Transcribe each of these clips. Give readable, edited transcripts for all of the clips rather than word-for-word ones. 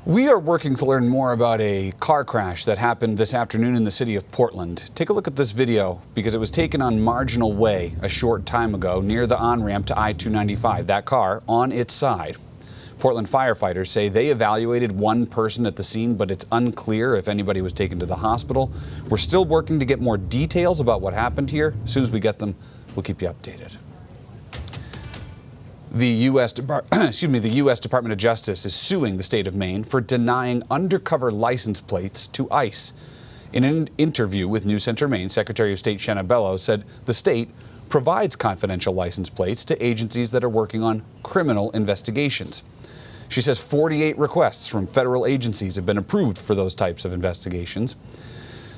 We are working to learn more about a car crash that happened this afternoon in the city of Portland. Take a look at this video because it was taken on Marginal Way a short time ago near the on-ramp to I-295. That car on its side. Portland firefighters say they evaluated one person at the scene, but it's unclear if anybody was taken to the hospital. We're still working to get more details about what happened here. As soon as we get them, we'll keep you updated. The U.S. Department of Justice is suing the state of Maine for denying undercover license plates to ICE. In an interview with CENTER Maine, Secretary of State Shenna Bellows said the state provides confidential license plates to agencies that are working on criminal investigations. She says 48 requests from federal agencies have been approved for those types of investigations.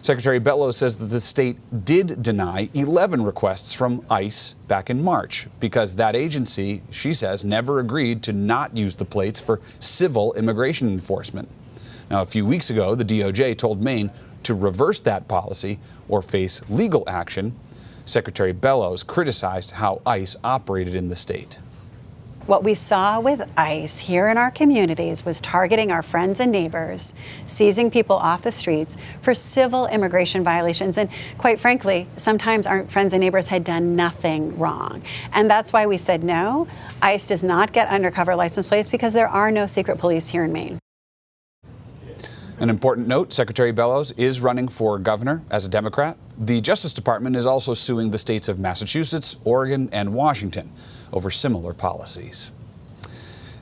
Secretary Bellows says that the state did deny 11 requests from ICE back in March because that agency, she says, never agreed to not use the plates for civil immigration enforcement. Now, a few weeks ago, the DOJ told Maine to reverse that policy or face legal action. Secretary Bellows criticized how ICE operated in the state. What we saw with ICE here in our communities was targeting our friends and neighbors, seizing people off the streets for civil immigration violations. And quite frankly, sometimes our friends and neighbors had done nothing wrong. And that's why we said no, ICE does not get undercover license plates because there are no secret police here in Maine. An important note, Secretary Bellows is running for governor as a Democrat. The Justice Department is also suing the states of Massachusetts, Oregon, and Washington over similar policies.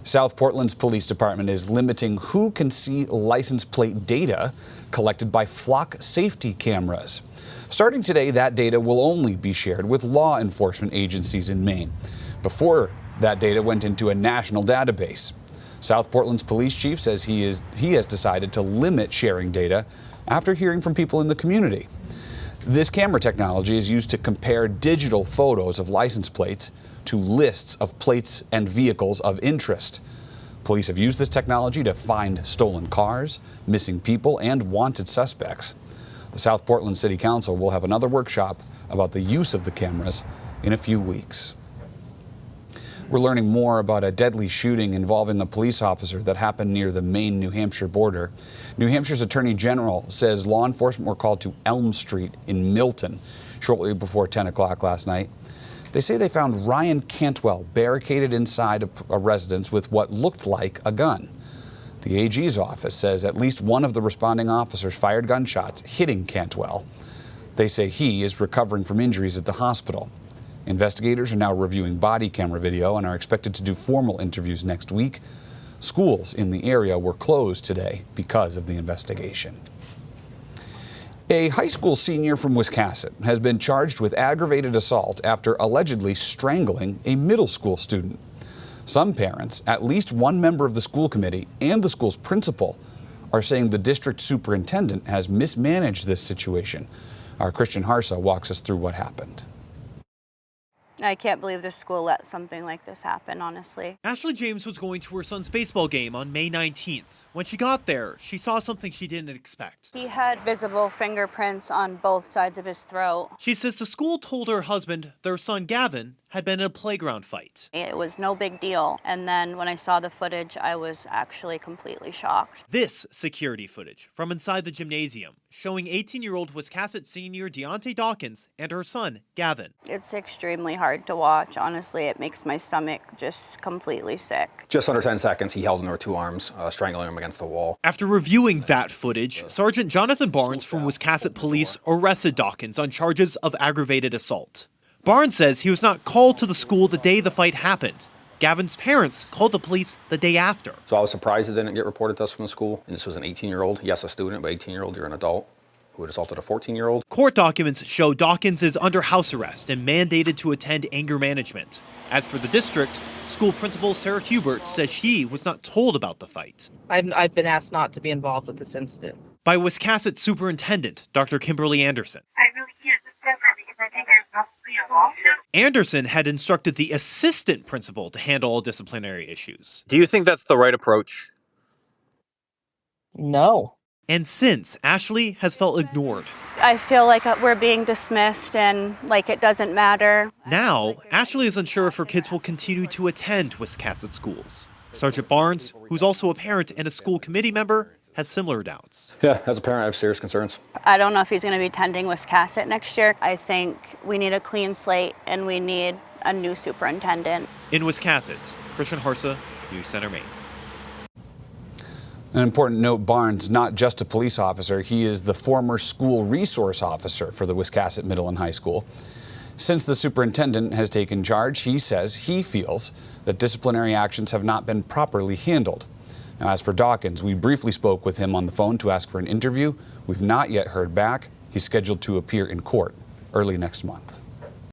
South Portland's police department is limiting who can see license plate data collected by flock safety cameras. Starting today, that data will only be shared with law enforcement agencies in Maine. Before, that data went into a national database. South Portland's police chief says he has decided to limit sharing data after hearing from people in the community. This camera technology is used to compare digital photos of license plates to lists of plates and vehicles of interest. Police have used this technology to find stolen cars, missing people, and wanted suspects. The South Portland City Council will have another workshop about the use of the cameras in a few weeks. We're learning more about a deadly shooting involving a police officer that happened near the Maine-New Hampshire border. New Hampshire's Attorney General says law enforcement were called to Elm Street in Milton shortly before 10 o'clock last night. They say they found Ryan Cantwell barricaded inside a residence with what looked like a gun. The AG's office says at least one of the responding officers fired gunshots, hitting Cantwell. They say he is recovering from injuries at the hospital. Investigators are now reviewing body camera video and are expected to do formal interviews next week. Schools in the area were closed today because of the investigation. A high school senior from Wiscasset has been charged with aggravated assault after allegedly strangling a middle school student. Some parents, at least one member of the school committee, and the school's principal are saying the district superintendent has mismanaged this situation. Our Christian Harsa walks us through what happened. I can't believe this school let something like this happen, honestly. Ashley James was going to her son's baseball game on May 19th. When she got there, she saw something she didn't expect. He had visible fingerprints on both sides of his throat. She says the school told her husband their son Gavin had been in a playground fight. It was no big deal. And then when I saw the footage, I was actually completely shocked. This security footage from inside the gymnasium showing 18-year-old Wiscasset senior Deontay Dawkins and her son Gavin. It's extremely hard to watch. Honestly, it makes my stomach just completely sick. Just under 10 seconds, he held him with two arms, strangling him against the wall. After reviewing that footage, Sergeant Jonathan Barnes from Wiscasset Police arrested Dawkins on charges of aggravated assault. Barnes says he was not called to the school the day the fight happened. Gavin's parents called the police the day after. So I was surprised it didn't get reported to us from the school. And this was an 18-year-old. Yes, a student, but 18-year-old, you're an adult who had assaulted a 14-year-old. Court documents show Dawkins is under house arrest and mandated to attend anger management. As for the district, school principal Sarah Hubert says she was not told about the fight. I've been asked not to be involved with this incident. By Wiscasset Superintendent Dr. Kimberly Anderson. I really can't discuss that because I think there's possibly a lawsuit. Anderson had instructed the assistant principal to handle all disciplinary issues. Do you think that's the right approach? No. And since, Ashley has felt ignored. I feel like we're being dismissed and like it doesn't matter. Now, Ashley is unsure if her kids will continue to attend Wiscasset schools. Sergeant Barnes, who's also a parent and a school committee member, has similar doubts. Yeah, as a parent, I have serious concerns. I don't know if he's going to be attending Wiscasset next year. I think we need a clean slate and we need a new superintendent. In Wiscasset, Christian Harsa, News Center, Maine. An important note, Barnes, not just a police officer, he is the former school resource officer for the Wiscasset Middle and High School. Since the superintendent has taken charge, he says he feels that disciplinary actions have not been properly handled. Now, as for Dawkins, we briefly spoke with him on the phone to ask for an interview. We've not yet heard back. He's scheduled to appear in court early next month.